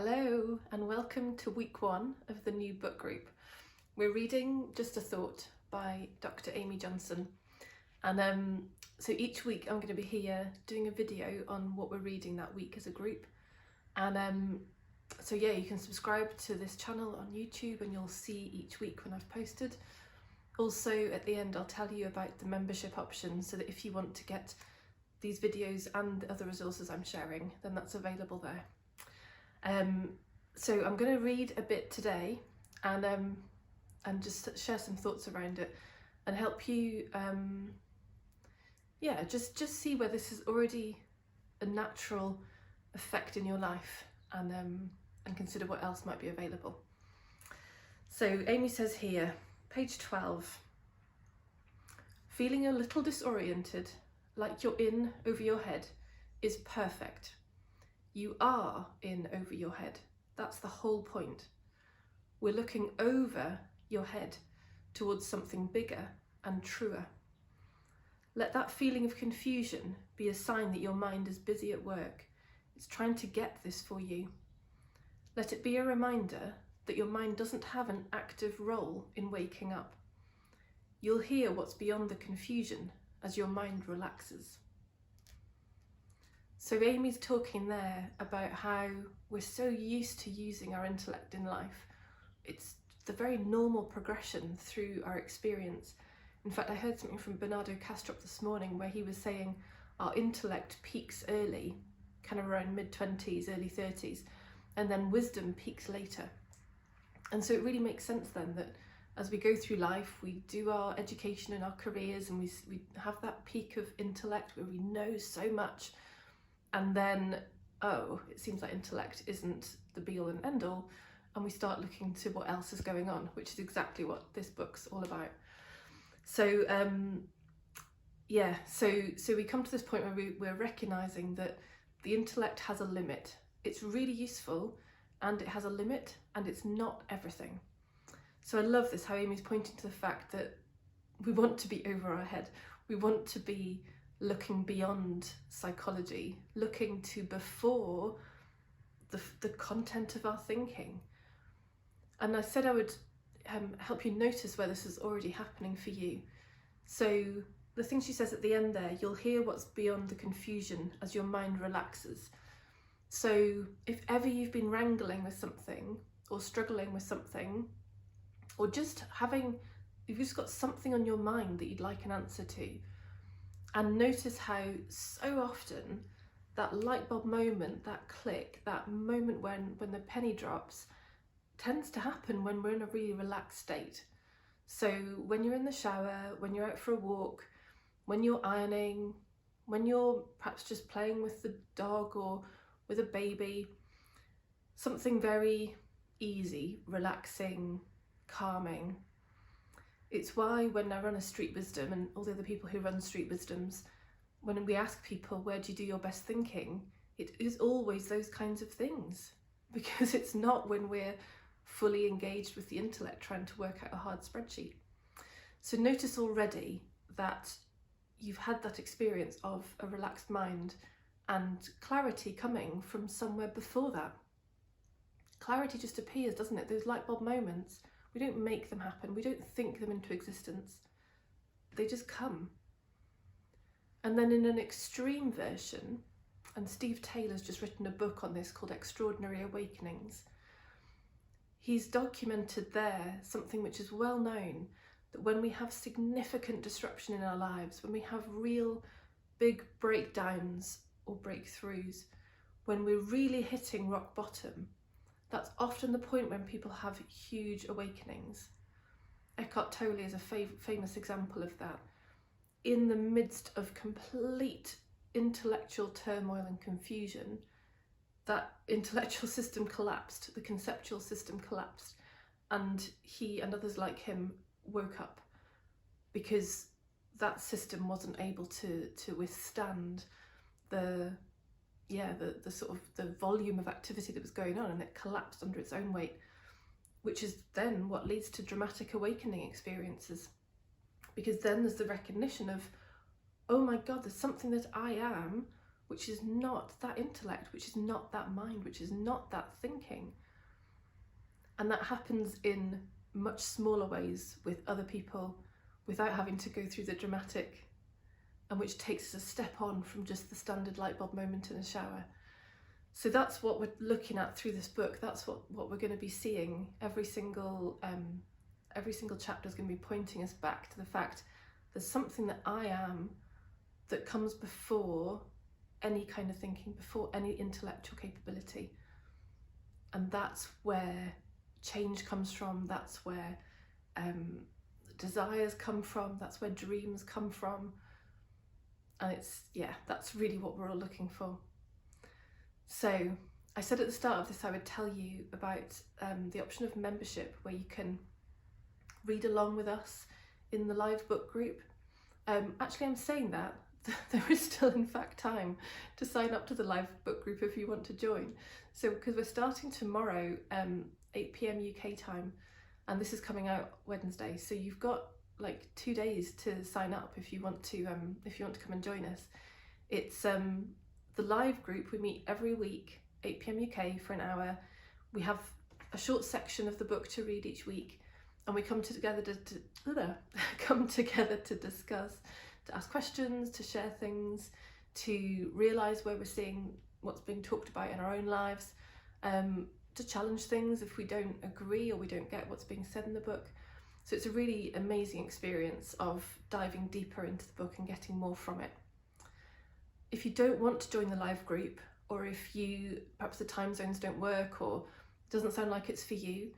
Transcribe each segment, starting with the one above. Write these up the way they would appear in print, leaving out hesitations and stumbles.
Hello and welcome to week 1 of the new book group. We're reading Just a Thought by Dr. Amy Johnson, and so each week I'm going to be here doing a video on what we're reading that week as a group, and so yeah, you can subscribe to this channel on YouTube and you'll see each week when I've posted. Also at the end I'll tell you about the membership option, so that if you want to get these videos and the other resources I'm sharing, then that's available there. So I'm going to read a bit today and just share some thoughts around it and help you just see where this is already a natural effect in your life, and consider what else might be available. So Amy says here, page 12, feeling a little disoriented, like you're in over your head, is perfect. You are in over your head. That's the whole point. We're looking over your head towards something bigger and truer. Let that feeling of confusion be a sign that your mind is busy at work. It's trying to get this for you. Let it be a reminder that your mind doesn't have an active role in waking up. You'll hear what's beyond the confusion as your mind relaxes. So Amy's talking there about how we're so used to using our intellect in life. It's the very normal progression through our experience. In fact, I heard something from Bernardo this morning where he was saying our intellect peaks early, kind of around mid-20s, early 30s, and then wisdom peaks later. And so it really makes sense then that as we go through life, we do our education and our careers, and we have that peak of intellect where we know so much. And then, it seems like intellect isn't the be all and end all, and we start looking to what else is going on, which is exactly what this book's all about. So, so we come to this point where we're recognising that the intellect has a limit. It's really useful, and it has a limit, and it's not everything. So I love this, how Amy's pointing to the fact that we want to be over our head. We want to be looking beyond psychology, looking to before the content of our thinking. And I said I would help you notice where this is already happening for you. So the thing she says at the end there, you'll hear what's beyond the confusion as your mind relaxes. So if ever you've been wrangling with something or struggling with something, or just you've just got something on your mind that you'd like an answer to, and notice how so often that light bulb moment, that click, that moment when the penny drops, tends to happen when we're in a really relaxed state. So when you're in the shower, when you're out for a walk, when you're ironing, when you're perhaps just playing with the dog or with a baby, something very easy, relaxing, calming. It's why when I run a street wisdom, and all the other people who run street wisdoms, when we ask people, where do you do your best thinking? It is always those kinds of things, because it's not when we're fully engaged with the intellect trying to work out a hard spreadsheet. So notice already that you've had that experience of a relaxed mind and clarity coming from somewhere before that. Clarity just appears, doesn't it? Those light bulb moments. We don't make them happen. We don't think them into existence. They just come. And then in an extreme version, and Steve Taylor's just written a book on this called Extraordinary Awakenings, he's documented there something which is well known, that when we have significant disruption in our lives, when we have real big breakdowns or breakthroughs, when we're really hitting rock bottom, that's often the point when people have huge awakenings. Eckhart Tolle is a famous example of that. In the midst of complete intellectual turmoil and confusion, that intellectual system collapsed, the conceptual system collapsed, and he and others like him woke up, because that system wasn't able to withstand the sort of the volume of activity that was going on, and it collapsed under its own weight, which is then what leads to dramatic awakening experiences, because then there's the recognition of, oh my God, there's something that I am which is not that intellect, which is not that mind, which is not that thinking. And that happens in much smaller ways with other people without having to go through the dramatic, and which takes us a step on from just the standard light bulb moment in a shower. So that's what we're looking at through this book. That's what we're going to be seeing. Every single chapter is going to be pointing us back to the fact there's something that I am that comes before any kind of thinking, before any intellectual capability. And that's where change comes from, that's where desires come from, that's where dreams come from. And that's really what we're all looking for. So I said at the start of this I would tell you about the option of membership, where you can read along with us in the live book group. Actually, I'm saying that there is still in fact time to sign up to the live book group if you want to join. So because we're starting tomorrow 8 p.m. UK time, and this is coming out Wednesday, so you've got like 2 days to sign up if you want to come and join us. It's the live group. We meet every week 8 p.m. UK for an hour. We have a short section of the book to read each week, and we come together to discuss, to ask questions, to share things, to realise where we're seeing what's being talked about in our own lives, to challenge things if we don't agree or we don't get what's being said in the book. So it's a really amazing experience of diving deeper into the book and getting more from it. If you don't want to join the live group, or if perhaps the time zones don't work or it doesn't sound like it's for you,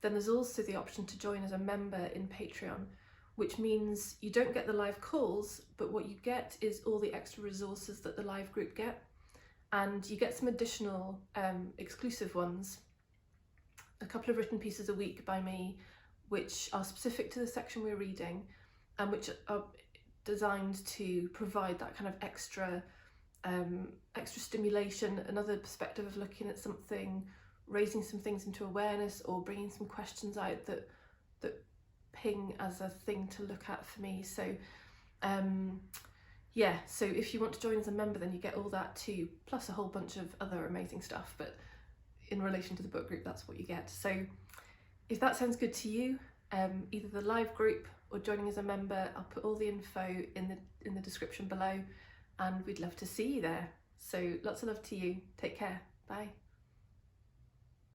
then there's also the option to join as a member in Patreon, which means you don't get the live calls, but what you get is all the extra resources that the live group get, and you get some additional exclusive ones, a couple of written pieces a week by me, which are specific to the section we're reading, and which are designed to provide that kind of extra stimulation, another perspective of looking at something, raising some things into awareness, or bringing some questions out that ping as a thing to look at for me. So so if you want to join as a member, then you get all that too, plus a whole bunch of other amazing stuff, but in relation to the book group, that's what you get. So if that sounds good to you, either the live group or joining as a member, I'll put all the info in the description below, and we'd love to see you there. So lots of love to you. Take care. Bye.